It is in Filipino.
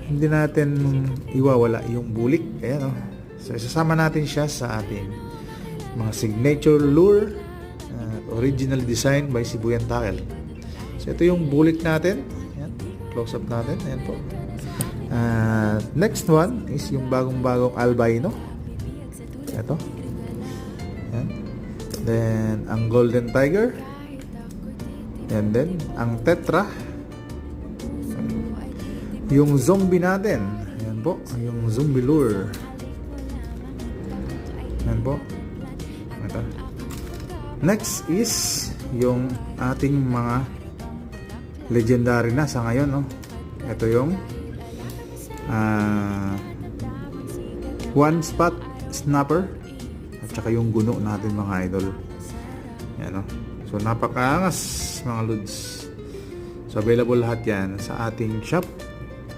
hindi natin iwawala yung bulik. Ayan, oh. So isasama natin siya sa ating mga signature lure, original design by Sibuyan Tackle. So ito yung bulik natin. Ayan, close up natin. Ayan po. Next one is yung bagong albino. Ito. Ayan. Then ang golden tiger. And then ang tetra. Yung zombie natin. Ayan po, yung zombie lure. Ayan po. Ito. Next is yung ating mga legendary na sa ngayon, no? Ito yung one spot snapper at saka yung guno natin, mga idol. Ayan, no? So napakaangas, mga lods. So available lahat yan sa ating shop.